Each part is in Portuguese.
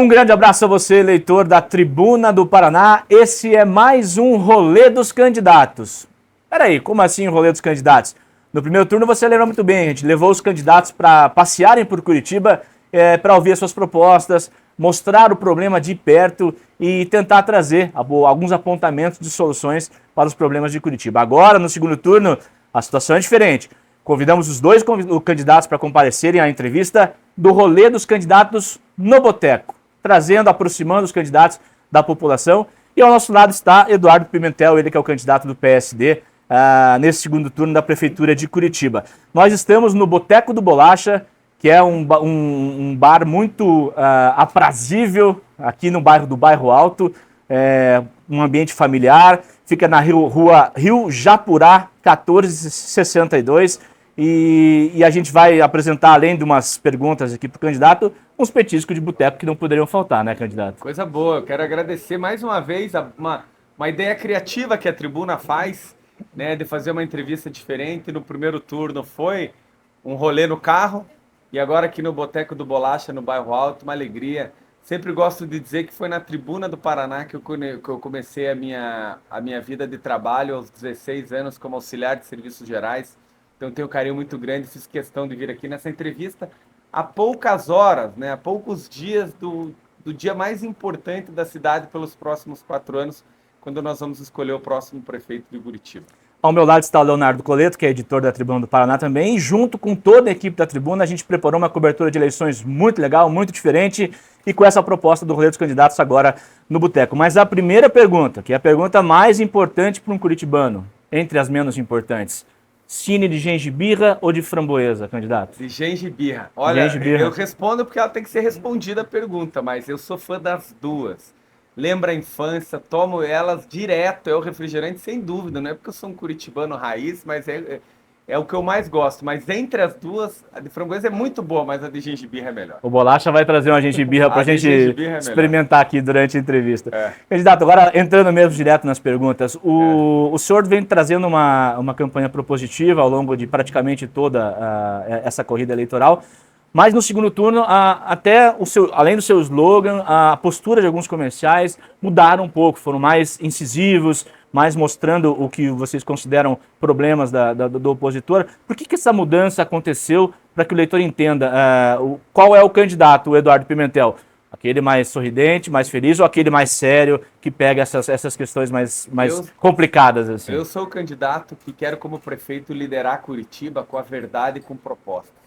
Um grande abraço a você, eleitor da Tribuna do Paraná. Esse é mais um Rolê dos Candidatos. Peraí, como assim Rolê dos Candidatos? No primeiro turno você lembra muito bem, a gente levou os candidatos para passearem por Curitiba, para ouvir as suas propostas, mostrar o problema de perto e tentar trazer alguns apontamentos de soluções para os problemas de Curitiba. Agora, no segundo turno, a situação é diferente. Convidamos os dois candidatos para comparecerem à entrevista do Rolê dos Candidatos no Boteco, trazendo, aproximando os candidatos da população. E ao nosso lado está Eduardo Pimentel, ele que é o candidato do PSD nesse segundo turno da Prefeitura de Curitiba. Nós estamos no Boteco do Bolacha, que é um bar muito aprazível aqui no bairro do Bairro Alto, um ambiente familiar, fica na rua Rio Japurá, 1462, e a gente vai apresentar, além de umas perguntas aqui para o candidato, uns petiscos de boteco que não poderiam faltar, né, candidato? Coisa boa, eu quero agradecer mais uma vez uma ideia criativa que a Tribuna faz, né, de fazer uma entrevista diferente. No primeiro turno foi um rolê no carro, e agora aqui no Boteco do Bolacha, no Bairro Alto, uma alegria. Sempre gosto de dizer que foi na Tribuna do Paraná que eu comecei a minha vida de trabalho aos 16 anos como auxiliar de serviços gerais. Então tenho um carinho muito grande, fiz questão de vir aqui nessa entrevista há poucas horas, né, há poucos dias do dia mais importante da cidade pelos próximos 4 anos, quando nós vamos escolher o próximo prefeito de Curitiba. Ao meu lado está o Leonardo Coleto, que é editor da Tribuna do Paraná também, e junto com toda a equipe da Tribuna, a gente preparou uma cobertura de eleições muito legal, muito diferente, e com essa proposta do Rolê dos Candidatos agora no Boteco. Mas a primeira pergunta, que é a pergunta mais importante para um curitibano, entre as menos importantes: cine de gengibirra ou de framboesa, candidato? De gengibirra. Olha, eu respondo porque ela tem que ser respondida a pergunta, mas eu sou fã das duas. Lembra a infância, tomo elas direto, é o refrigerante sem dúvida, não é porque eu sou um curitibano raiz, mas é o que eu mais gosto. Mas entre as duas, a de framboesa é muito boa, mas a de gengibirra é melhor. O Bolacha vai trazer uma gengibirra para a gente experimentar aqui durante a entrevista. Candidato, agora entrando mesmo direto nas perguntas, o senhor vem trazendo uma campanha propositiva ao longo de praticamente toda essa corrida eleitoral. Mas no segundo turno, além do seu slogan, a postura de alguns comerciais mudaram um pouco, foram mais incisivos, mais mostrando o que vocês consideram problemas do opositor. Por que essa mudança aconteceu, para que o eleitor entenda qual é o candidato, o Eduardo Pimentel? Aquele mais sorridente, mais feliz, ou aquele mais sério, que pega essas questões mais complicadas? Assim? Eu sou o candidato que quero, como prefeito, liderar Curitiba com a verdade e com proposta.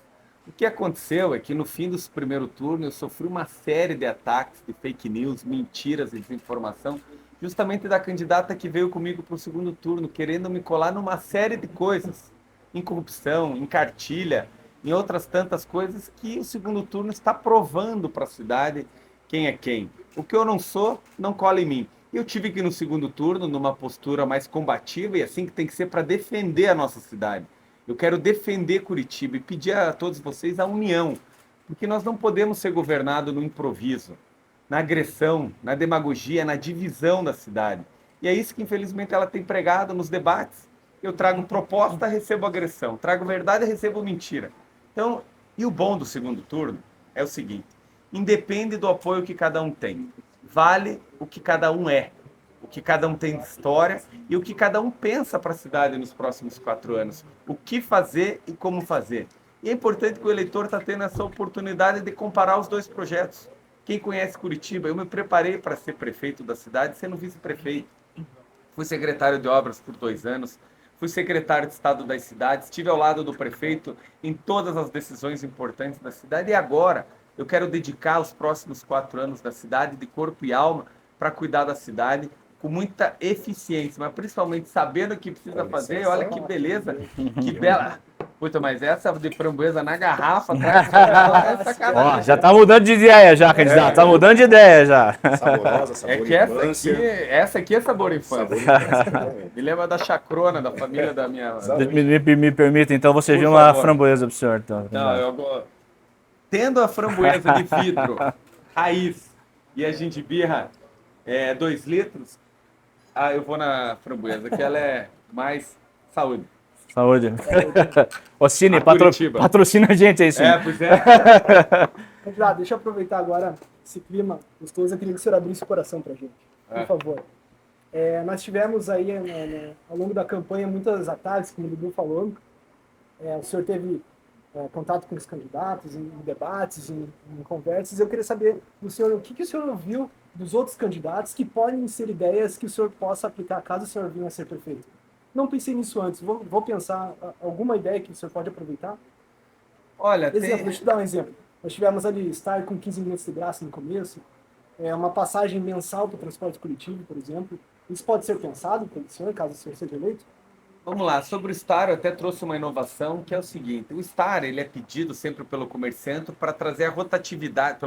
O que aconteceu é que no fim do primeiro turno eu sofri uma série de ataques de fake news, mentiras e desinformação, justamente da candidata que veio comigo para o segundo turno, querendo me colar numa série de coisas, em corrupção, em cartilha, em outras tantas coisas que o segundo turno está provando para a cidade quem é quem. O que eu não sou, não cola em mim. Eu tive que ir no segundo turno, numa postura mais combativa, e assim que tem que ser, para defender a nossa cidade. Eu quero defender Curitiba e pedir a todos vocês a união, porque nós não podemos ser governados no improviso, na agressão, na demagogia, na divisão da cidade. E é isso que, infelizmente, ela tem pregado nos debates. Eu trago proposta, recebo agressão. Trago verdade, recebo mentira. Então, e o bom do segundo turno é o seguinte: independe do apoio que cada um tem. Vale o que cada um é. O que cada um tem de história e o que cada um pensa para a cidade nos próximos 4 anos. O que fazer e como fazer. E é importante que o eleitor está tendo essa oportunidade de comparar os dois projetos. Quem conhece Curitiba, eu me preparei para ser prefeito da cidade sendo vice-prefeito. Fui secretário de obras por 2 anos, fui secretário de Estado das cidades, estive ao lado do prefeito em todas as decisões importantes da cidade. E agora eu quero dedicar os próximos 4 anos da cidade de corpo e alma para cuidar da cidade, com muita eficiência, mas principalmente sabendo o que precisa fazer. Olha que beleza, que bela. Puta, mas essa de framboesa na garrafa, é sacanagem. Já tá mudando de ideia já, candidato. Tá mudando de ideia já. Saborosa, sabor infância. Essa aqui é sabor infância. Me lembra da chacrona, da família da minha... Me permita, então, você viu uma framboesa pro senhor. Então. Não, tendo a framboesa de vidro, raiz, e a gengibirra 2 litros, eu vou na framboesa, que ela é mais saúde. Saúde. Ô, Cine, patrocina a gente aí, Cine. Pois é. Candidato, deixa eu aproveitar agora. esse clima gostoso, eu queria que o senhor abrisse o coração para a gente, por favor. Nós tivemos aí, ao longo da campanha, muitas ataques, como o Dudu falou. O senhor teve contato com os candidatos, em debates, em conversas. Eu queria saber do senhor o que o senhor ouviu dos outros candidatos que podem ser ideias que o senhor possa aplicar caso o senhor venha a ser prefeito. Não pensei nisso antes, vou pensar alguma ideia que o senhor pode aproveitar. Olha, Deixa eu te dar um exemplo. Nós tivemos ali estar com 15 minutos de graça no começo, uma passagem mensal para o transporte coletivo, por exemplo. Isso pode ser pensado pelo senhor, caso o senhor seja eleito? Vamos lá, sobre o Star, eu até trouxe uma inovação, que é o seguinte: o Star, ele é pedido sempre pelo comerciante para trazer a rotatividade,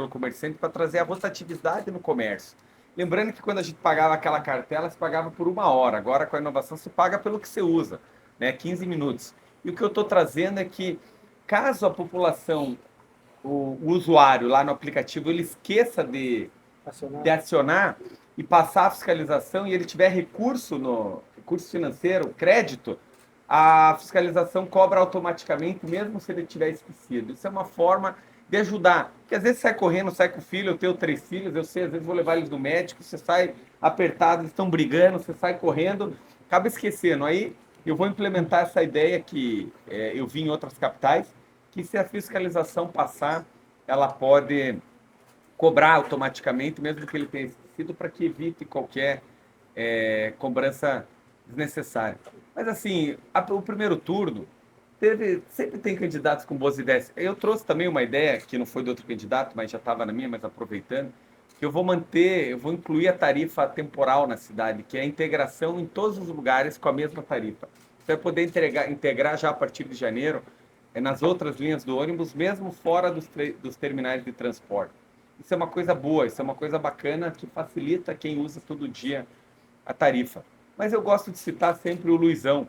no comércio. Lembrando que quando a gente pagava aquela cartela, se pagava por 1 hora. Agora, com a inovação, se paga pelo que você usa, né? 15 minutos. E o que eu estou trazendo é que, caso a população, o usuário lá no aplicativo, ele esqueça de acionar e passar a fiscalização e ele tiver recurso financeiro, crédito, a fiscalização cobra automaticamente, mesmo se ele tiver esquecido. Isso é uma forma de ajudar. Porque às vezes você sai correndo, sai com o filho, eu tenho 3 filhos, eu sei, às vezes vou levar eles no médico, você sai apertado, eles estão brigando, você sai correndo, acaba esquecendo. Aí eu vou implementar essa ideia que eu vi em outras capitais, que se a fiscalização passar, ela pode cobrar automaticamente, mesmo que ele tenha esquecido, para que evite qualquer cobrança desnecessária. Mas assim, o primeiro turno, sempre tem candidatos com boas ideias. Eu trouxe também uma ideia, que não foi de outro candidato, mas já estava na minha, mas aproveitando, que eu vou incluir a tarifa temporal na cidade, que é a integração em todos os lugares com a mesma tarifa. Você vai poder integrar já a partir de janeiro nas outras linhas do ônibus, mesmo fora dos terminais de transporte. Isso é uma coisa boa, isso é uma coisa bacana que facilita quem usa todo dia a tarifa. Mas eu gosto de citar sempre o Luizão,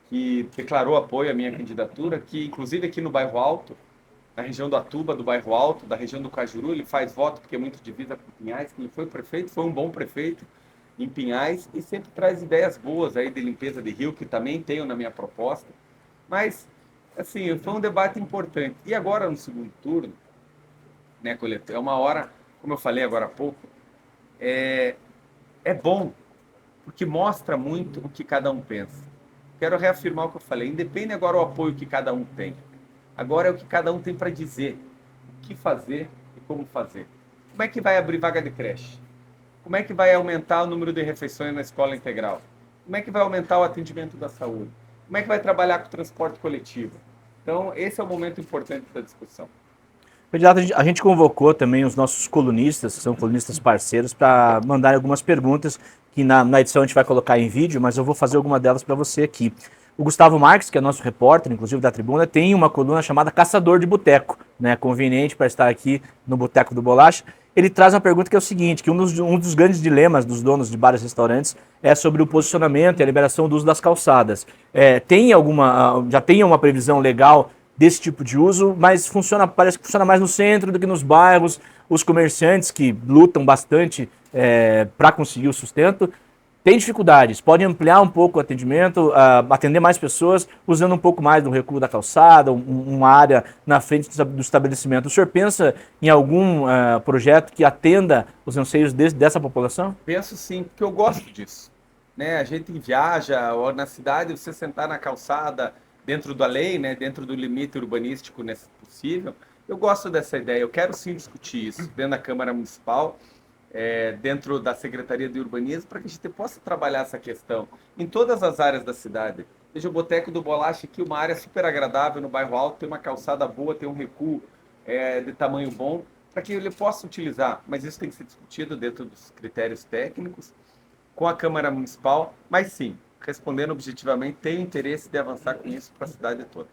que declarou apoio à minha candidatura, que inclusive aqui no Bairro Alto, na região do Atuba, do Bairro Alto, da região do Cajuru, ele faz voto porque é muito divisa com Pinhais, que ele foi prefeito, foi um bom prefeito em Pinhais e sempre traz ideias boas aí de limpeza de rio, que também tenho na minha proposta. Mas, assim, foi um debate importante. E agora, no segundo turno, né, Coleto, é uma hora, como eu falei agora há pouco, é bom, porque mostra muito o que cada um pensa. Quero reafirmar o que eu falei, independe agora o apoio que cada um tem. Agora é o que cada um tem para dizer, o que fazer e como fazer. Como é que vai abrir vaga de creche? Como é que vai aumentar o número de refeições na escola integral? Como é que vai aumentar o atendimento da saúde? Como é que vai trabalhar com o transporte coletivo? Então, esse é o momento importante da discussão. Candidato, a gente convocou também os nossos colunistas, que são colunistas parceiros, para mandarem algumas perguntas que na edição a gente vai colocar em vídeo, mas eu vou fazer alguma delas para você aqui. O Gustavo Marques, que é nosso repórter, inclusive da Tribuna, tem uma coluna chamada Caçador de Boteco, né, conveniente para estar aqui no Boteco do Bolacha. Ele traz uma pergunta que é o seguinte, que um dos grandes dilemas dos donos de bares e restaurantes é sobre o posicionamento e a liberação do uso das calçadas. Já tem uma previsão legal desse tipo de uso, mas parece que funciona mais no centro do que nos bairros. Os comerciantes que lutam bastante para conseguir o sustento têm dificuldades, podem ampliar um pouco o atendimento, atender mais pessoas, usando um pouco mais do recuo da calçada, uma área na frente do estabelecimento. O senhor pensa em algum projeto que atenda os anseios dessa população? Penso sim, porque eu gosto disso. Né? A gente viaja, ou na cidade, você sentar na calçada, dentro da lei, né? Dentro do limite urbanístico possível. Eu gosto dessa ideia, eu quero sim discutir isso dentro da Câmara Municipal, dentro da Secretaria de Urbanismo, para que a gente possa trabalhar essa questão em todas as áreas da cidade. Veja o Boteco do Bolacha aqui, uma área super agradável no Bairro Alto, tem uma calçada boa, tem um recuo de tamanho bom, para que ele possa utilizar. Mas isso tem que ser discutido dentro dos critérios técnicos com a Câmara Municipal, mas sim, respondendo objetivamente, tenho interesse de avançar com isso para a cidade toda.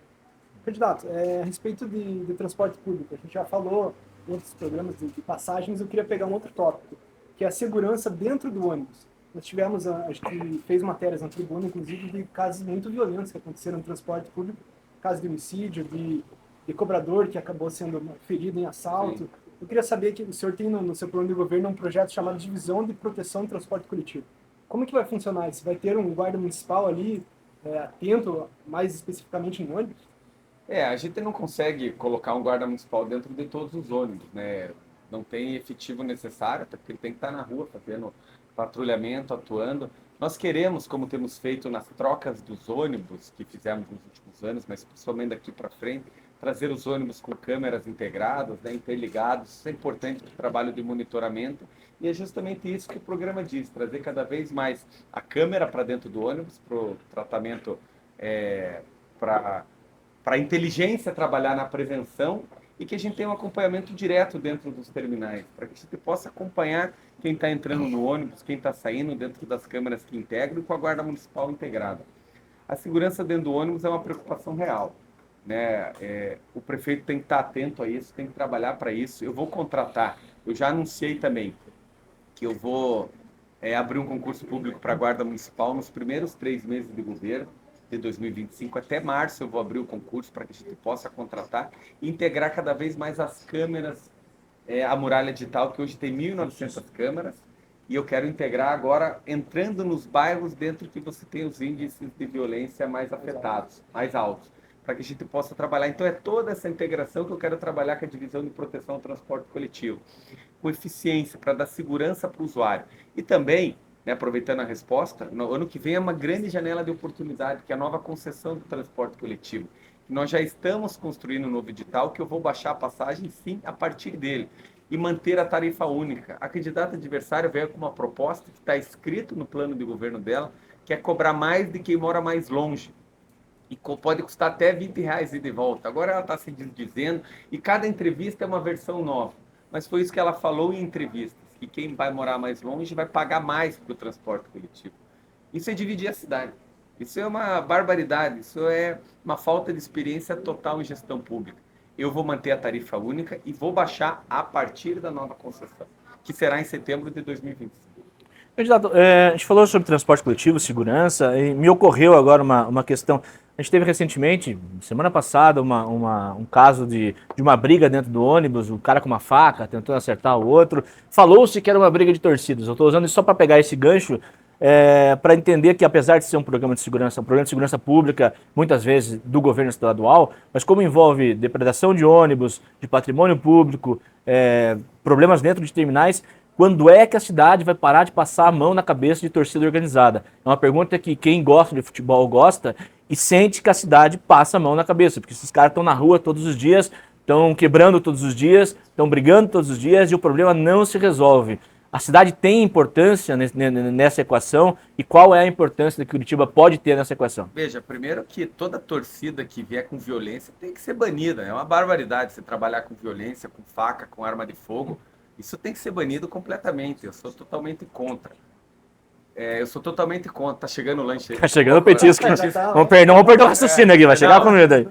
Candidato, a respeito de transporte público, a gente já falou em outros programas de passagens, eu queria pegar um outro tópico, que é a segurança dentro do ônibus. Nós tivemos, a gente fez matérias na Tribuna, inclusive, de casos muito violentos que aconteceram no transporte público, casos de homicídio, de cobrador que acabou sendo ferido em assalto. Sim. Eu queria saber que o senhor tem no seu plano de governo um projeto chamado Divisão de Proteção do Transporte Coletivo. Como que vai funcionar isso? Vai ter um guarda municipal ali, atento mais especificamente no ônibus? A gente não consegue colocar um guarda municipal dentro de todos os ônibus, né? não tem efetivo necessário, porque ele tem que estar na rua fazendo patrulhamento, atuando. Nós queremos, como temos feito nas trocas dos ônibus que fizemos nos últimos anos, mas principalmente daqui para frente, trazer os ônibus com câmeras integradas, né, interligados. Isso é importante para o trabalho de monitoramento. E é justamente isso que o programa diz, trazer cada vez mais a câmera para dentro do ônibus, para o tratamento, para a inteligência trabalhar na prevenção, e que a gente tenha um acompanhamento direto dentro dos terminais, para que a gente possa acompanhar quem está entrando no ônibus, quem está saindo dentro das câmeras que integram e com a Guarda Municipal integrada. A segurança dentro do ônibus é uma preocupação real, né? O prefeito tem que estar atento a isso, tem que trabalhar para isso. Eu vou contratar, eu já anunciei também que eu vou abrir um concurso público para a Guarda Municipal nos primeiros 3 meses de governo de 2025. Até março eu vou abrir o concurso para que a gente possa contratar e integrar cada vez mais as câmeras, a muralha digital, que hoje tem 1.900 câmeras, e eu quero integrar agora, entrando nos bairros dentro que você tem os índices de violência mais afetados, mais altos, para que a gente possa trabalhar. Então é toda essa integração que eu quero trabalhar com a divisão de proteção ao transporte coletivo, com eficiência, para dar segurança para o usuário. E também, né, aproveitando a resposta, no ano que vem é uma grande janela de oportunidade, que é a nova concessão do transporte coletivo. Nós já estamos construindo um novo edital, que eu vou baixar a passagem, sim, a partir dele, e manter a tarifa única. A candidata adversária veio com uma proposta que está escrito no plano de governo dela, que é cobrar mais de quem mora mais longe. E pode custar até R$20 ida e volta. Agora ela está se dizendo, e cada entrevista é uma versão nova. Mas foi isso que ela falou em entrevistas, que quem vai morar mais longe vai pagar mais para o transporte coletivo. Isso é dividir a cidade. Isso é uma barbaridade, isso é uma falta de experiência total em gestão pública. Eu vou manter a tarifa única e vou baixar a partir da nova concessão, que será em setembro de 2025. Candidato, a gente falou sobre transporte coletivo, segurança, e me ocorreu agora uma questão. A gente teve recentemente, semana passada, um caso de uma briga dentro do ônibus, o cara com uma faca tentando acertar o outro. Falou-se que era uma briga de torcidas. Eu estou usando isso só para pegar esse gancho, para entender que, apesar de ser um programa de segurança pública, muitas vezes do governo estadual, mas como envolve depredação de ônibus, de patrimônio público, problemas dentro de terminais, quando é que a cidade vai parar de passar a mão na cabeça de torcida organizada? É uma pergunta que quem gosta de futebol gosta e sente que a cidade passa a mão na cabeça, porque esses caras estão na rua todos os dias, estão quebrando todos os dias, estão brigando todos os dias e o problema não se resolve. A cidade tem importância nessa equação, e qual é a importância que Curitiba pode ter nessa equação? Veja, primeiro que toda torcida que vier com violência tem que ser banida. É uma barbaridade você trabalhar com violência, com faca, com arma de fogo. Isso tem que ser banido completamente. Eu sou totalmente contra. Tá chegando o lanche aí. Tá chegando o petisco. Não vamos perder o raciocínio aqui, vai chegar a comida aí.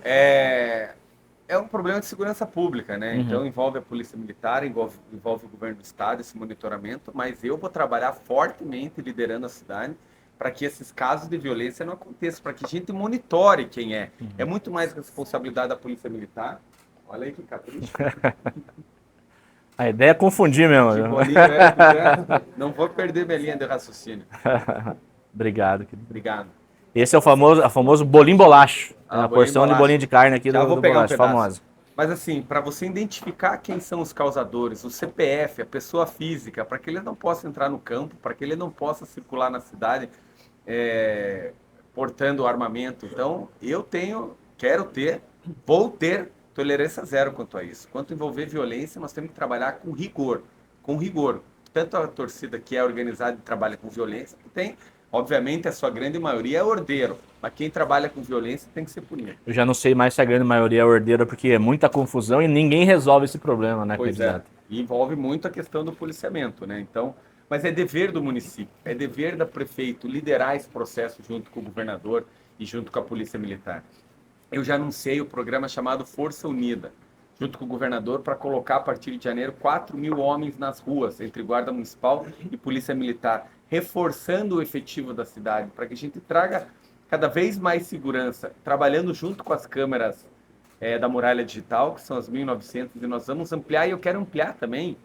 É um problema de segurança pública, né? Então envolve a Polícia Militar, envolve o governo do estado, esse monitoramento, mas eu vou trabalhar fortemente liderando a cidade para que esses casos de violência não aconteçam, para que a gente monitore quem é. É muito mais responsabilidade da Polícia Militar. Olha aí que capricho. A ideia é confundir mesmo. Não vou perder minha linha de raciocínio. Obrigado, querido. Obrigado. Esse é o famoso bolinho bolacho. A porção de bolinho de carne aqui já do bolacho, famosa. Mas assim, para você identificar quem são os causadores, o CPF, a pessoa física, para que ele não possa entrar no campo, para que ele não possa circular na cidade portando armamento. Então, vou ter tolerância zero quanto a isso. Quanto envolver violência, nós temos que trabalhar com rigor. Tanto a torcida que é organizada e trabalha com violência, que tem, obviamente, a sua grande maioria é ordeiro, mas quem trabalha com violência tem que ser punido. Eu já não sei mais se a grande maioria é ordeiro, porque é muita confusão e ninguém resolve esse problema, né, pois candidato? E envolve muito a questão do policiamento, né? Então, mas é dever do município, é dever da prefeito liderar esse processo junto com o governador e junto com a Polícia Militar. Eu já anunciei o programa chamado Força Unida, junto com o governador, para colocar a partir de janeiro 4.000 homens nas ruas, entre Guarda Municipal e Polícia Militar, reforçando o efetivo da cidade, para que a gente traga cada vez mais segurança, trabalhando junto com as câmeras da muralha digital, que são as 1.900, e nós vamos ampliar, e eu quero ampliar também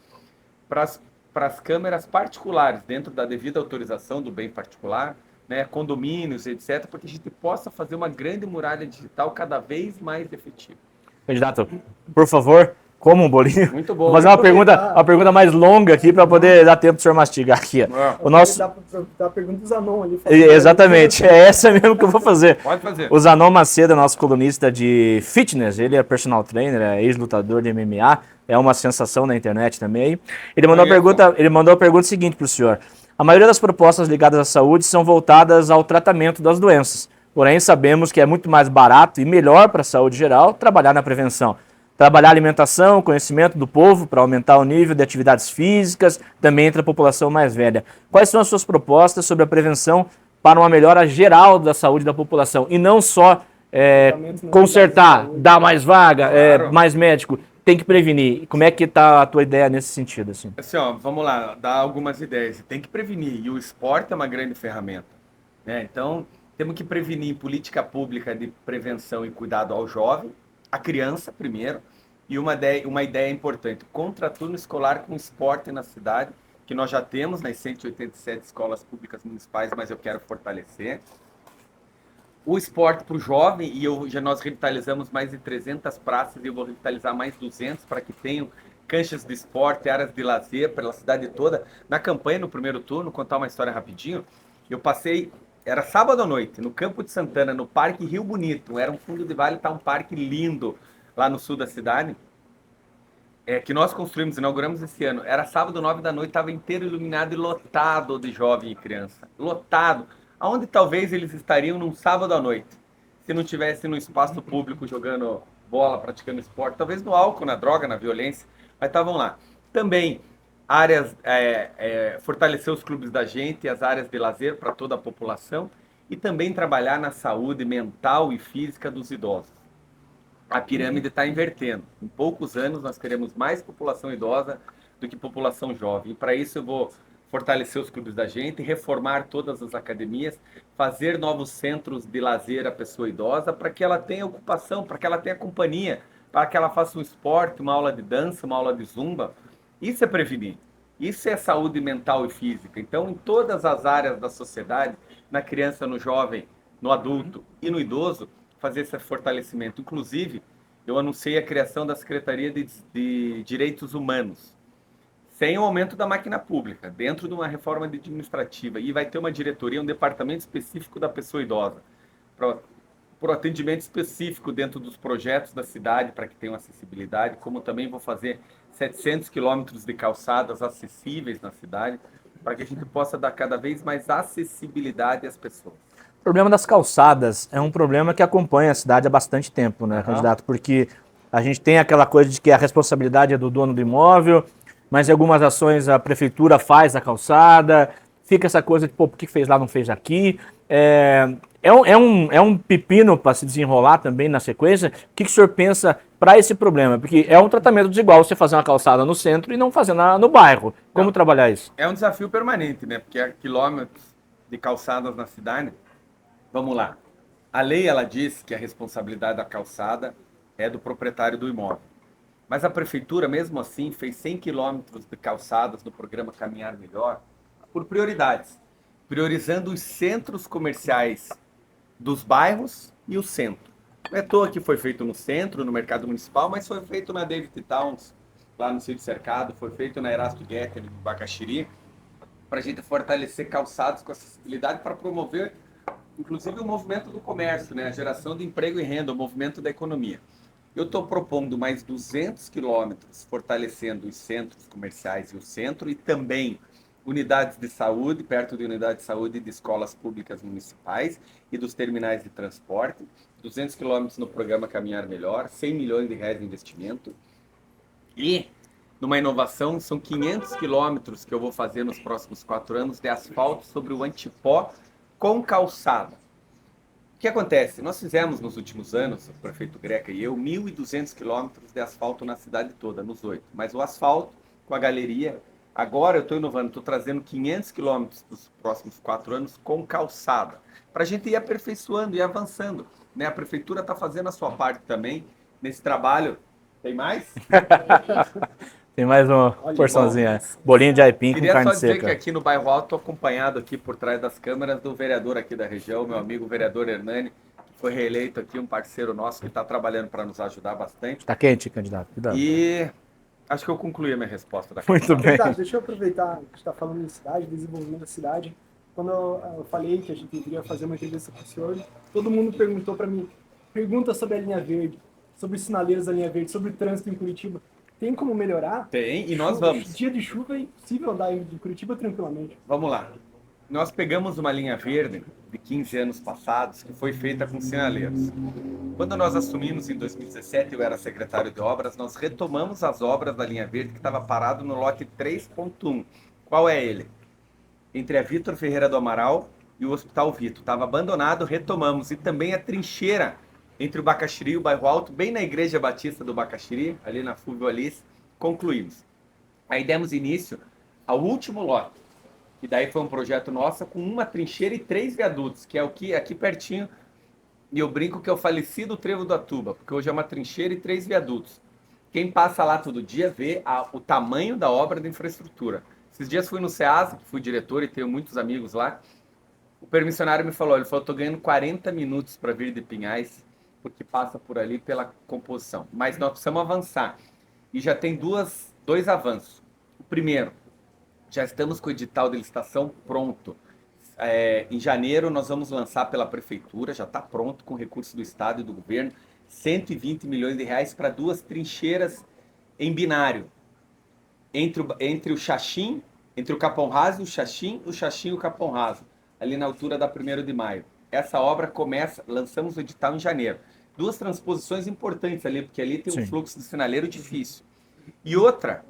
para as câmeras particulares, dentro da devida autorização do bem particular, né, condomínios, etc., para que a gente possa fazer uma grande muralha digital cada vez mais efetiva. Candidato, por favor, Como um bolinho? Muito bom. Vou fazer uma pergunta mais longa aqui para poder dar tempo do senhor mastigar aqui. Ó. O nosso... Dá a pergunta do Zanon ali. Exatamente, é essa mesmo que eu vou fazer. Pode fazer. O Zanon Macedo, nosso colunista de fitness, ele é personal trainer, é ex-lutador de MMA, é uma sensação na internet também. Ele mandou a pergunta seguinte para o senhor. A maioria das propostas ligadas à saúde são voltadas ao tratamento das doenças. Porém, sabemos que é muito mais barato e melhor para a saúde geral trabalhar na prevenção. Trabalhar a alimentação, conhecimento do povo para aumentar o nível de atividades físicas, também entre a população mais velha. Quais são as suas propostas sobre a prevenção para uma melhora geral da saúde da população? E não só consertar, dar mais vaga, mais médico, tem que prevenir. Como é que está a tua ideia nesse sentido? Assim, ó, vamos lá, dar algumas ideias. Tem que prevenir, e o esporte é uma grande ferramenta, né? Então, temos que prevenir política pública de prevenção e cuidado ao jovem, a criança primeiro, e uma ideia importante, contraturno escolar com esporte na cidade, que nós já temos nas 187 escolas públicas municipais, mas eu quero fortalecer. O esporte para o jovem, e nós revitalizamos mais de 300 praças, e eu vou revitalizar mais 200 para que tenham canchas de esporte, áreas de lazer pela cidade toda. Na campanha, no primeiro turno, contar uma história rapidinho, eu passei... Era sábado à noite, no Campo de Santana, no Parque Rio Bonito. Era um fundo de vale, tá um parque lindo lá no sul da cidade. Que nós construímos, inauguramos esse ano. Era sábado, 9 da noite, estava inteiro iluminado e lotado de jovem e criança. Lotado. Aonde talvez eles estariam num sábado à noite, se não tivesse no espaço público jogando bola, praticando esporte, talvez no álcool, na droga, na violência, mas estavam lá. Também áreas, fortalecer os clubes da gente, as áreas de lazer para toda a população e também trabalhar na saúde mental e física dos idosos. A pirâmide está invertendo. Em poucos anos nós teremos mais população idosa do que população jovem. E para isso eu vou fortalecer os clubes da gente, reformar todas as academias, fazer novos centros de lazer à pessoa idosa para que ela tenha ocupação, para que ela tenha companhia, para que ela faça um esporte, uma aula de dança, uma aula de zumba. Isso é prevenir. Isso é saúde mental e física. Então, em todas as áreas da sociedade, na criança, no jovem, no adulto e no idoso, fazer esse fortalecimento. Inclusive, eu anunciei a criação da Secretaria de Direitos Humanos, sem o aumento da máquina pública, dentro de uma reforma administrativa. E vai ter uma diretoria, um departamento específico da pessoa idosa, para o atendimento específico dentro dos projetos da cidade, para que tenham acessibilidade, como também vou fazer 700 quilômetros de calçadas acessíveis na cidade, para que a gente possa dar cada vez mais acessibilidade às pessoas. O problema das calçadas é um problema que acompanha a cidade há bastante tempo, né, candidato? Porque a gente tem aquela coisa de que a responsabilidade é do dono do imóvel, mas em algumas ações a prefeitura faz a calçada, fica essa coisa de, pô, por que fez lá, não fez aqui? É um pepino para se desenrolar também na sequência. O que o senhor pensa para esse problema? Porque é um tratamento desigual você fazer uma calçada no centro e não fazer no bairro. Como trabalhar isso? É um desafio permanente, né? Porque há quilômetros de calçadas na cidade. Vamos lá. A lei, ela diz que a responsabilidade da calçada é do proprietário do imóvel. Mas a prefeitura, mesmo assim, fez 100 quilômetros de calçadas no programa Caminhar Melhor por prioridades. Priorizando os centros comerciais dos bairros e o centro. Não é à toa que foi feito no centro, no mercado municipal, mas foi feito na David Towns, lá no Sítio Cercado, foi feito na Erasto Getter, no Bacaxiri, para a gente fortalecer calçados com acessibilidade para promover, inclusive, o movimento do comércio, né? A geração de emprego e renda, o movimento da economia. Eu estou propondo mais 200 quilômetros, fortalecendo os centros comerciais e o centro, e também unidades de saúde, perto de unidades de saúde de escolas públicas municipais e dos terminais de transporte, 200 quilômetros no programa Caminhar Melhor, 100 milhões de reais de investimento. E, numa inovação, são 500 quilômetros que eu vou fazer nos próximos 4 anos de asfalto sobre o antipó com calçada. O que acontece? Nós fizemos nos últimos anos, o prefeito Greca e eu, 1.200 quilômetros de asfalto na cidade toda, nos 8. Mas o asfalto, com a galeria, agora eu estou inovando, estou trazendo 500 quilômetros dos próximos 4 anos com calçada, para a gente ir aperfeiçoando e avançando, né? A prefeitura está fazendo a sua parte também nesse trabalho. Tem mais? Tem mais uma porçãozinha. Bolinho de aipim com carne seca. Queria só dizer que aqui no Bairro Alto estou acompanhado aqui por trás das câmeras do vereador aqui da região, meu amigo vereador Hernani, que foi reeleito aqui, um parceiro nosso que está trabalhando para nos ajudar bastante. Está quente, candidato. Cuidado. E acho que eu concluí a minha resposta da Muito bem. Tá, deixa eu aproveitar que a gente está falando em cidade, desenvolvimento da cidade. Quando eu falei que a gente iria fazer uma entrevista com o senhor, todo mundo perguntou para mim, pergunta sobre a linha verde, sobre os sinaleiros da linha verde, sobre o trânsito em Curitiba. Tem como melhorar? Tem, e nós vamos. Dia de chuva é impossível andar de Curitiba tranquilamente. Vamos lá. Nós pegamos uma linha verde de 15 anos passados que foi feita com sinaleiros. Quando nós assumimos em 2017, eu era secretário de obras, nós retomamos as obras da linha verde que estava parado no lote 3.1. Qual é ele? Entre a Vitor Ferreira do Amaral e o Hospital Vito. Estava abandonado, retomamos. E também a trincheira entre o Bacaxiri e o Bairro Alto, bem na Igreja Batista do Bacaxiri, ali na Fúvio Alice, concluímos. Aí demos início ao último lote, que daí foi um projeto nosso com uma trincheira e 3 viadutos, que é o que aqui pertinho, e eu brinco que é o falecido Trevo do Atuba, porque hoje é uma trincheira e 3 viadutos. Quem passa lá todo dia vê o tamanho da obra de infraestrutura. Esses dias fui no SEASA, que fui diretor e tenho muitos amigos lá, o permissionário me falou, ele falou, estou ganhando 40 minutos para vir de Pinhais, porque passa por ali pela composição. Mas nós precisamos avançar. E já tem dois avanços. O primeiro, já estamos com o edital de licitação pronto. Em janeiro nós vamos lançar pela prefeitura, já está pronto com recurso do estado e do governo, 120 milhões de reais para 2 trincheiras em binário. Entre o Xaxim, entre o Capão Raso e o Xaxim e o Capão Raso, ali na altura da 1º de maio. Essa obra começa, lançamos o edital em janeiro. 2 transposições importantes ali, porque ali tem um fluxo de sinaleiro difícil. E outra,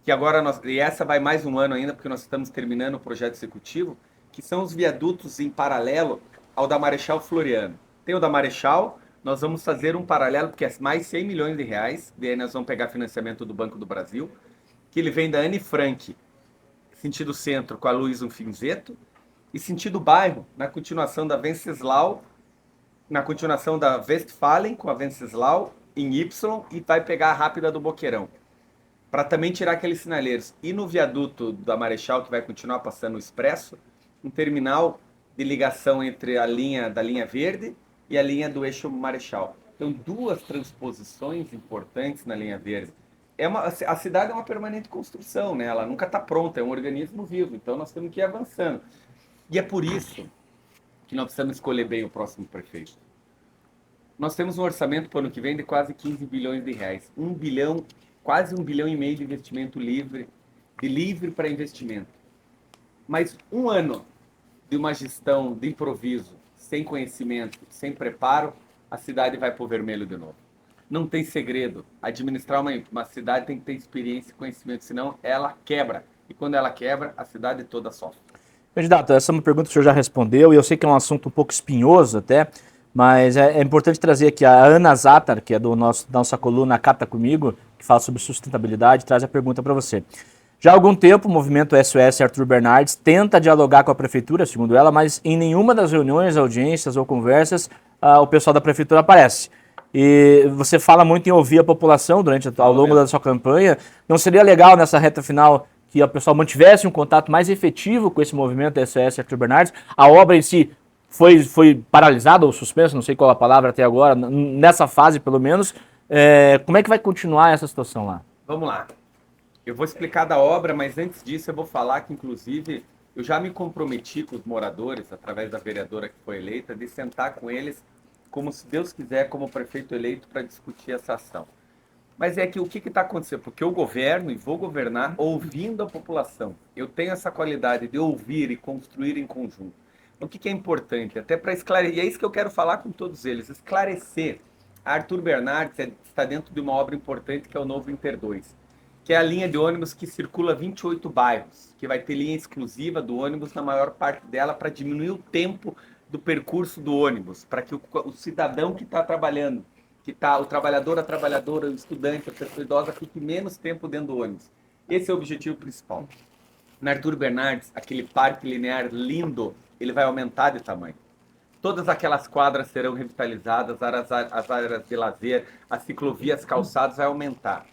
que agora e essa vai mais um ano ainda, porque nós estamos terminando o projeto executivo, que são os viadutos em paralelo ao da Marechal Floriano. Tem o da Marechal, nós vamos fazer um paralelo, porque é mais 100 milhões de reais, e aí nós vamos pegar financiamento do Banco do Brasil, que ele vem da Anne Frank, sentido centro, com a Luiz Finzeto, e sentido bairro, na continuação da Venceslau, na continuação da Westfalen, com a Venceslau, em Y, e vai pegar a rápida do Boqueirão, para também tirar aqueles sinaleiros. E no viaduto da Marechal, que vai continuar passando o Expresso, um terminal de ligação entre a linha da linha verde e a linha do eixo Marechal. Então, 2 transposições importantes na linha verde. A cidade é uma permanente construção, né? Ela nunca está pronta, é um organismo vivo, então nós temos que ir avançando. E é por isso que nós precisamos escolher bem o próximo prefeito. Nós temos um orçamento para o ano que vem de quase 15 bilhões de reais. 1 bilhão, quase 1,5 bilhão de investimento livre para investimento. Mas um ano de uma gestão de improviso, sem conhecimento, sem preparo, a cidade vai para o vermelho de novo. Não tem segredo. Administrar uma cidade tem que ter experiência e conhecimento, senão ela quebra. E quando ela quebra, a cidade toda sofre. Candidato, essa é uma pergunta que o senhor já respondeu, e eu sei que é um assunto um pouco espinhoso até, mas é importante trazer aqui a Ana Zatar, que é da nossa coluna Capta Comigo, que fala sobre sustentabilidade, traz a pergunta para você. Já há algum tempo, o movimento SOS Arthur Bernardes tenta dialogar com a prefeitura, segundo ela, mas em nenhuma das reuniões, audiências ou conversas, o pessoal da prefeitura aparece. E você fala muito em ouvir a população ao longo da sua campanha. Não seria legal nessa reta final que o pessoal mantivesse um contato mais efetivo com esse movimento SOS Arthur Bernardes? A obra em si foi paralisada ou suspensa, não sei qual a palavra até agora, nessa fase pelo menos. Como é que vai continuar essa situação lá? Vamos lá. Eu vou explicar da obra, mas antes disso eu vou falar que, inclusive, eu já me comprometi com os moradores, através da vereadora que foi eleita, de sentar com eles, como se Deus quiser, como prefeito eleito, para discutir essa ação. Mas é que o que está acontecendo? Porque eu governo e vou governar ouvindo a população. Eu tenho essa qualidade de ouvir e construir em conjunto. O que é importante? Até para esclarecer, e é isso que eu quero falar com todos eles, esclarecer. A Arthur Bernardes está dentro de uma obra importante que é o novo Inter 2, que é a linha de ônibus que circula 28 bairros, que vai ter linha exclusiva do ônibus na maior parte dela para diminuir o tempo do percurso do ônibus, para que o cidadão que está trabalhando, o trabalhador, a trabalhadora, o estudante, a pessoa idosa, fique menos tempo dentro do ônibus. Esse é o objetivo principal. Na Arthur Bernardes, aquele parque linear lindo, ele vai aumentar de tamanho. Todas aquelas quadras serão revitalizadas, as áreas de lazer, as ciclovias, calçados, vai aumentar.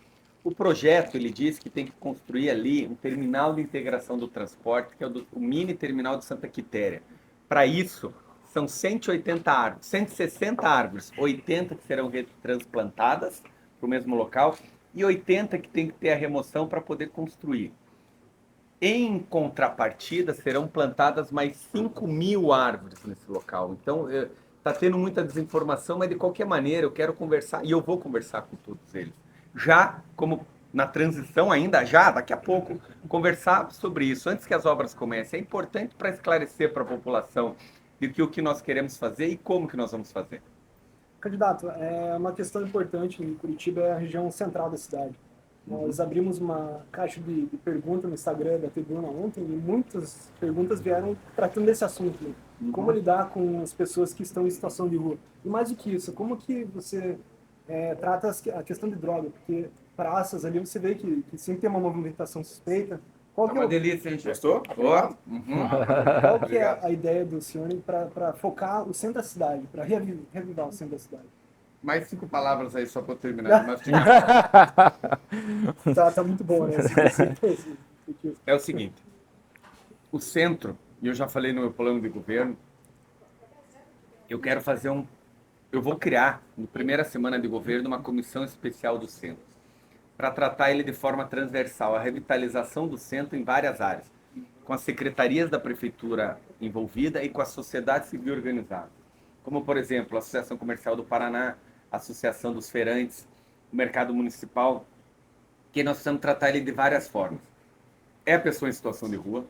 O projeto, ele diz que tem que construir ali um terminal de integração do transporte, que é o mini terminal de Santa Quitéria. Para isso, são 180 árvores, 160 árvores, 80 que serão retransplantadas para o mesmo local e 80 que tem que ter a remoção para poder construir. Em contrapartida, serão plantadas mais 5.000 árvores nesse local. Então, está tendo muita desinformação, mas de qualquer maneira eu quero conversar, e eu vou conversar com todos eles. Já como na transição ainda, daqui a pouco, conversar sobre isso, antes que as obras comecem. É importante para esclarecer para a população de que o que nós queremos fazer e como que nós vamos fazer. Candidato, uma questão importante em Curitiba é a região central da cidade. Nós abrimos uma caixa de perguntas no Instagram da Tribuna ontem e muitas perguntas vieram tratando desse assunto, né? Como lidar com as pessoas que estão em situação de rua. E mais do que isso, como que você trata a questão de droga? Porque praças ali você vê que sempre tem uma movimentação suspeita. Qual que uma delícia, hein? Gostou? Qual que é a ideia do senhor para focar o centro da cidade, para reavivar o centro da cidade? Mais 5 palavras aí só para eu terminar. Tá muito bom, né? É o seguinte, o centro, e eu já falei no meu plano de governo, eu vou criar, na primeira semana de governo, uma comissão especial do centro, para tratar ele de forma transversal, a revitalização do centro em várias áreas, com as secretarias da prefeitura envolvida e com a sociedade civil organizada. Como, por exemplo, a Associação Comercial do Paraná, a Associação dos Feirantes, o Mercado Municipal, que nós precisamos tratar ele de várias formas. É a pessoa em situação de rua,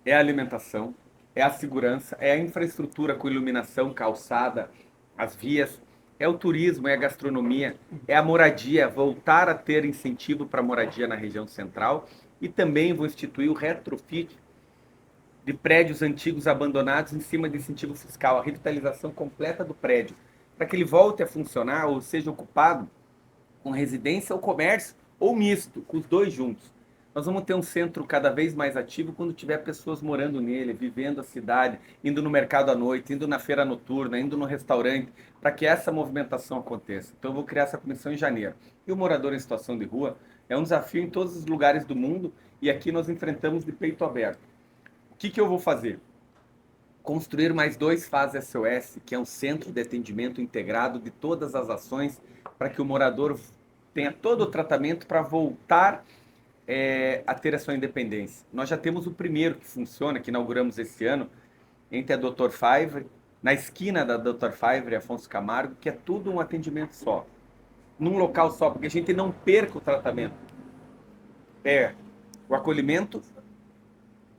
é a alimentação, é a segurança, é a infraestrutura com iluminação, calçada, as vias, é o turismo, é a gastronomia, é a moradia, voltar a ter incentivo para moradia na região central e também vou instituir o retrofit de prédios antigos abandonados em cima de incentivo fiscal, a revitalização completa do prédio, para que ele volte a funcionar ou seja ocupado com residência ou comércio ou misto, com os dois juntos. Nós vamos ter um centro cada vez mais ativo quando tiver pessoas morando nele, vivendo a cidade, indo no mercado à noite, indo na feira noturna, indo no restaurante, para que essa movimentação aconteça. Então eu vou criar essa comissão em janeiro. E o morador em situação de rua é um desafio em todos os lugares do mundo e aqui nós enfrentamos de peito aberto. O que eu vou fazer? Construir mais 2 FAS SOS, que é um centro de atendimento integrado de todas as ações, para que o morador tenha todo o tratamento para voltar a ter a sua independência. Nós já temos o primeiro que funciona, que inauguramos esse ano, entre a Dr. Favre, na esquina da Dr. Favre e Afonso Camargo, que é tudo um atendimento só, num local só, porque a gente não perca o tratamento. É o acolhimento,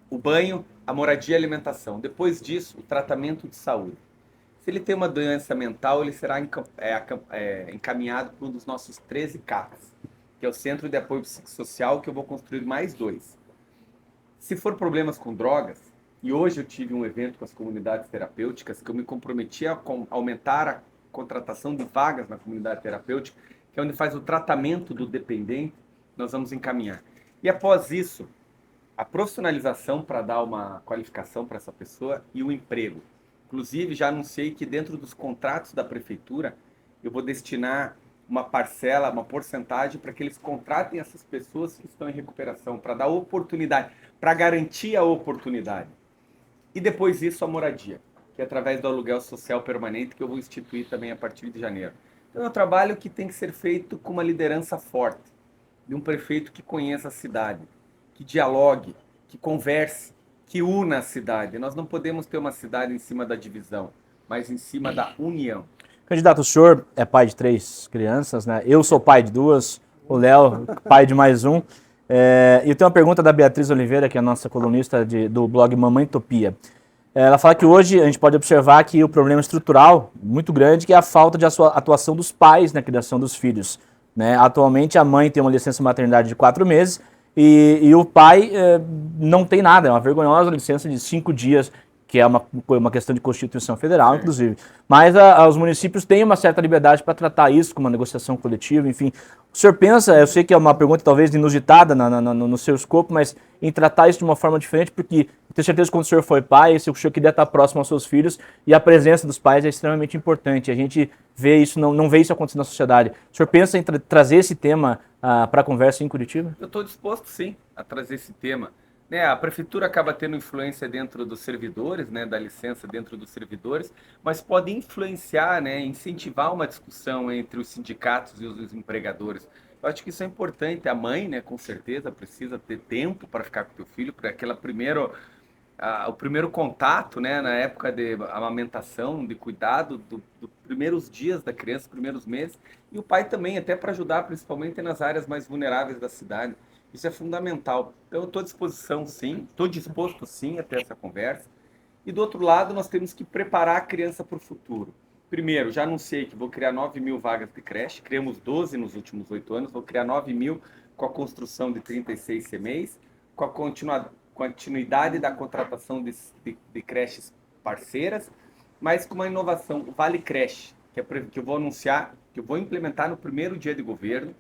o banho, a moradia e a alimentação. Depois disso, o tratamento de saúde. Se ele tem uma doença mental, ele será encaminhado para um dos nossos 13 CAPs, que é o Centro de Apoio Psicossocial, que eu vou construir mais 2. Se for problemas com drogas, e hoje eu tive um evento com as comunidades terapêuticas, que eu me comprometi a aumentar a contratação de vagas na comunidade terapêutica, que é onde faz o tratamento do dependente, nós vamos encaminhar. E após isso, a profissionalização para dar uma qualificação para essa pessoa e o emprego. Inclusive, já anunciei que dentro dos contratos da prefeitura, eu vou destinar uma parcela, uma porcentagem para que eles contratem essas pessoas que estão em recuperação, para dar oportunidade, para garantir a oportunidade. E depois disso, a moradia, que é através do aluguel social permanente, que eu vou instituir também a partir de janeiro. Então é um trabalho que tem que ser feito com uma liderança forte, de um prefeito que conheça a cidade, que dialogue, que converse, que una a cidade. Nós não podemos ter uma cidade em cima da divisão, mas em cima da união. Candidato, o senhor é pai de 3 crianças, né? Eu sou pai de 2, o Léo, pai de mais 1. E eu tenho uma pergunta da Beatriz Oliveira, que é a nossa colunista do blog Mamãe Topia. Ela fala que hoje a gente pode observar que o problema estrutural muito grande que é a falta de atuação dos pais na criação dos filhos, né? Atualmente a mãe tem uma licença maternidade de 4 meses e o pai não tem nada, é uma vergonhosa licença de 5 dias, que é uma questão de Constituição Federal, inclusive. Mas os municípios têm uma certa liberdade para tratar isso com uma negociação coletiva, enfim. O senhor pensa, eu sei que é uma pergunta talvez inusitada no seu escopo, mas em tratar isso de uma forma diferente, porque eu tenho certeza que quando o senhor foi pai, se o senhor quiser estar próximo aos seus filhos, e a presença dos pais é extremamente importante. A gente vê isso, não vê isso acontecer na sociedade. O senhor pensa em trazer esse tema para a conversa em Curitiba? Eu estou disposto, sim, a trazer esse tema. né, a prefeitura acaba tendo influência dentro dos servidores, né, da licença dentro dos servidores, mas pode influenciar, né, incentivar uma discussão entre os sindicatos e os empregadores. Eu acho que isso é importante. A mãe, né, com certeza, precisa ter tempo para ficar com o teu filho, para aquela o primeiro contato, né, na época de amamentação, de cuidado dos primeiros dias da criança, primeiros meses, e o pai também, até para ajudar, principalmente nas áreas mais vulneráveis da cidade. Isso é fundamental. Então, eu estou à disposição, sim, estou disposto, sim, a ter essa conversa. E do outro lado, nós temos que preparar a criança para o futuro. Primeiro, já anunciei que vou criar 9.000 vagas de creche, criamos 12 nos últimos 8 anos, vou criar 9.000 com a construção de 36 CMEs, com a continuidade da contratação de creches parceiras, mas com uma inovação, o Vale Creche, que eu vou anunciar, que eu vou implementar no primeiro dia de governo,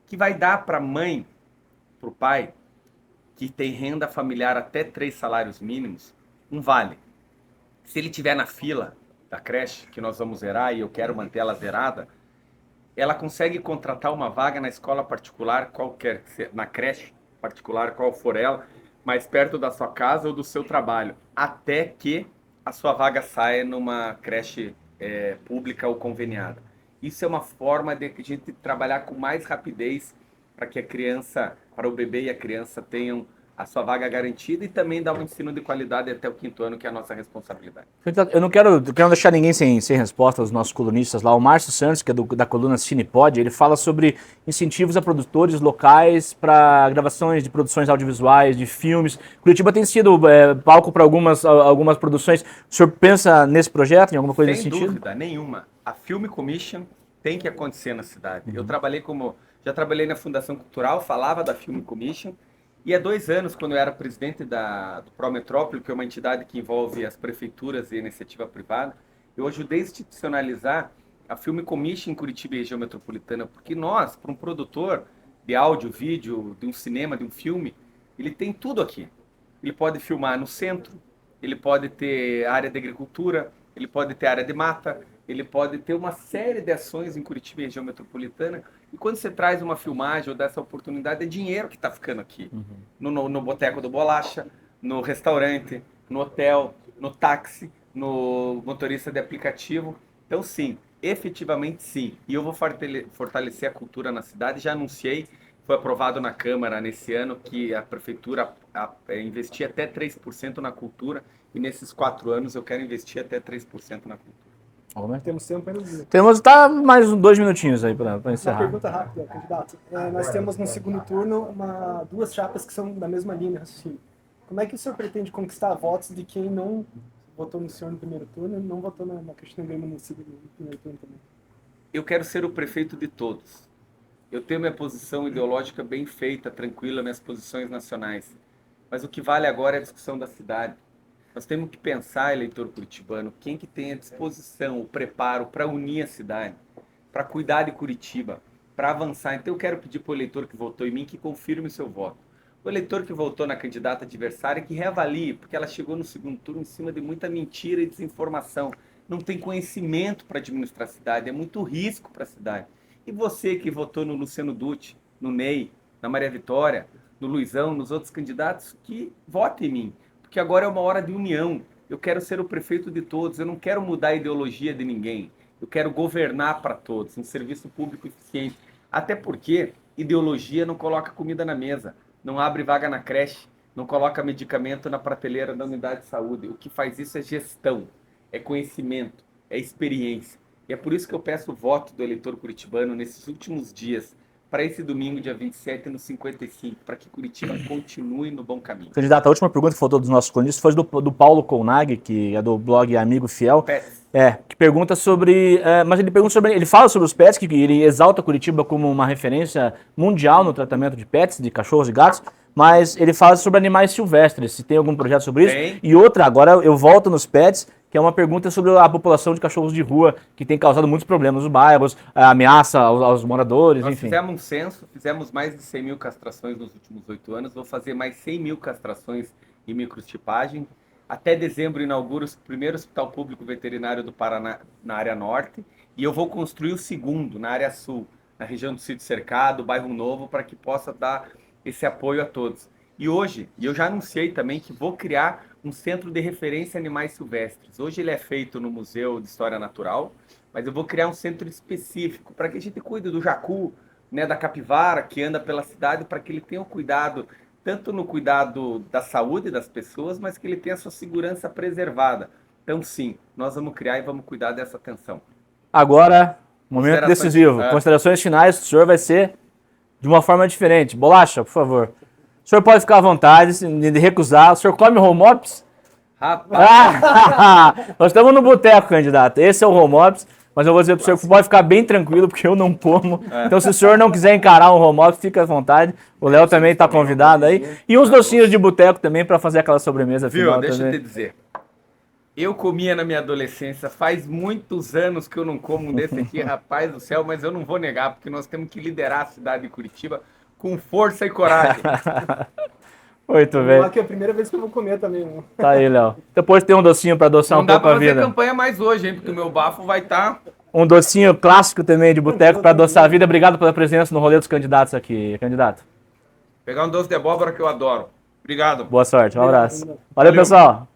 que vai dar para a mãe, para o pai, que tem renda familiar até 3 salários mínimos, um vale. Se ele estiver na fila da creche, que nós vamos zerar e eu quero manter ela zerada, ela consegue contratar uma vaga na escola particular, qualquer, na creche particular, qual for ela, mais perto da sua casa ou do seu trabalho, até que a sua vaga saia numa creche pública ou conveniada. Isso é uma forma de a gente trabalhar com mais rapidez para que a criança, para o bebê e a criança tenham a sua vaga garantida e também dar um ensino de qualidade até o 5º ano, que é a nossa responsabilidade. Eu não quero deixar ninguém sem resposta, os nossos colunistas lá. O Márcio Santos, que é da coluna Cinepod, ele fala sobre incentivos a produtores locais para gravações de produções audiovisuais, de filmes. Curitiba tem sido palco para algumas produções. O senhor pensa nesse projeto, em alguma coisa nesse sentido? Sem dúvida nenhuma. A Film Commission tem que acontecer na cidade. Eu já trabalhei na Fundação Cultural, falava da Film Commission. E há 2 anos, quando eu era presidente do Prometrópole, que é uma entidade que envolve as prefeituras e a iniciativa privada, eu ajudei a institucionalizar a Film Commission em Curitiba e região metropolitana, porque nós, para um produtor de áudio, vídeo, de um cinema, de um filme, ele tem tudo aqui. Ele pode filmar no centro, ele pode ter área de agricultura, ele pode ter área de mata, ele pode ter uma série de ações em Curitiba e região metropolitana. E quando você traz uma filmagem ou dessa oportunidade, é dinheiro que está ficando aqui. No boteco do Bolacha, no restaurante, no hotel, no táxi, no motorista de aplicativo. Então, sim, efetivamente sim. E eu vou fortalecer a cultura na cidade. Já anunciei, foi aprovado na Câmara nesse ano, que a Prefeitura investir até 3% na cultura. E nesses 4 anos eu quero investir até 3% na cultura. Temos tempo ainda. Temos mais 2 minutinhos aí para encerrar. Uma pergunta rápida, candidato. Nós temos no segundo turno 2 chapas que são da mesma linha de raciocínio. Como é que o senhor pretende conquistar votos de quem não votou no senhor no primeiro turno e não votou na Cristina Grêmio no primeiro turno também? Eu quero ser o prefeito de todos. Eu tenho minha posição ideológica bem feita, tranquila, minhas posições nacionais. Mas o que vale agora é a discussão da cidade. Nós temos que pensar, eleitor curitibano, quem que tem a disposição, o preparo para unir a cidade, para cuidar de Curitiba, para avançar. Então eu quero pedir para o eleitor que votou em mim que confirme o seu voto. O eleitor que votou na candidata adversária que reavalie, porque ela chegou no segundo turno em cima de muita mentira e desinformação. Não tem conhecimento para administrar a cidade, é muito risco para a cidade. E você que votou no Luciano Dutti, no Ney, na Maria Vitória, no Luizão, nos outros candidatos, que vote em mim. Porque agora é uma hora de união. Eu quero ser o prefeito de todos, eu não quero mudar a ideologia de ninguém. Eu quero governar para todos, um serviço público eficiente. Até porque ideologia não coloca comida na mesa, não abre vaga na creche, não coloca medicamento na prateleira da unidade de saúde. O que faz isso é gestão, é conhecimento, é experiência. E é por isso que eu peço o voto do eleitor curitibano nesses últimos dias, para esse domingo, dia 27, no 55, para que Curitiba continue no bom caminho. Candidato, a última pergunta que faltou dos nossos colunistas foi do Paulo Colnag, que é do blog Amigo Fiel. Pets. Que pergunta sobre... mas ele fala sobre os pets, que ele exalta Curitiba como uma referência mundial no tratamento de pets, de cachorros e gatos, mas ele fala sobre animais silvestres, se tem algum projeto sobre isso. Tem. E outra, agora eu volto nos pets, que é uma pergunta sobre a população de cachorros de rua, que tem causado muitos problemas nos bairros, ameaça aos moradores, Nós enfim. fizemos um censo, fizemos mais de 100 mil castrações nos últimos 8 anos, vou fazer mais 100 mil castrações e microchipagem. Até dezembro inauguro o primeiro hospital público veterinário do Paraná na área norte, e eu vou construir o segundo na área sul, na região do Sítio Cercado, bairro Novo, para que possa dar esse apoio a todos. E hoje, e eu já anunciei também que vou criar um centro de referência a animais silvestres. Hoje ele é feito no Museu de História Natural, mas eu vou criar um centro específico para que a gente cuide do jacu, né, da capivara que anda pela cidade, para que ele tenha o cuidado, tanto no cuidado da saúde das pessoas, mas que ele tenha a sua segurança preservada. Então, sim, nós vamos criar e vamos cuidar dessa atenção. Agora, momento Considerações- decisivo. é. Considerações finais, o senhor vai ser de uma forma diferente. Bolacha, por favor. O senhor pode ficar à vontade de recusar. O senhor come home office? Rapaz, Nós estamos no boteco, candidato. Esse é o home office, mas eu vou dizer para o senhor que pode ficar bem tranquilo, porque eu não como. Então, se o senhor não quiser encarar um home office, fica à vontade. O Léo também está convidado aí. E uns docinhos de boteco também para fazer aquela sobremesa viu? final Deixa eu te também. dizer. Eu comia na minha adolescência, faz muitos anos que eu não como um desse aqui, rapaz do céu, mas eu não vou negar, porque nós temos que liderar a cidade de Curitiba com força e coragem. Muito Vamos bem. lá, que é a primeira vez que eu vou comer também. Né? Tá aí, Léo. Depois tem um docinho para adoçar Não um dá pouco pra a fazer vida. campanha mais hoje, hein? Porque o meu bafo vai estar... Um docinho clássico também de boteco para adoçar a vida. Obrigado pela presença no rolê dos candidatos aqui, candidato. Pegar um doce de abóbora que eu adoro. Obrigado. Boa sorte, um abraço. Obrigado. Valeu, Valeu. pessoal.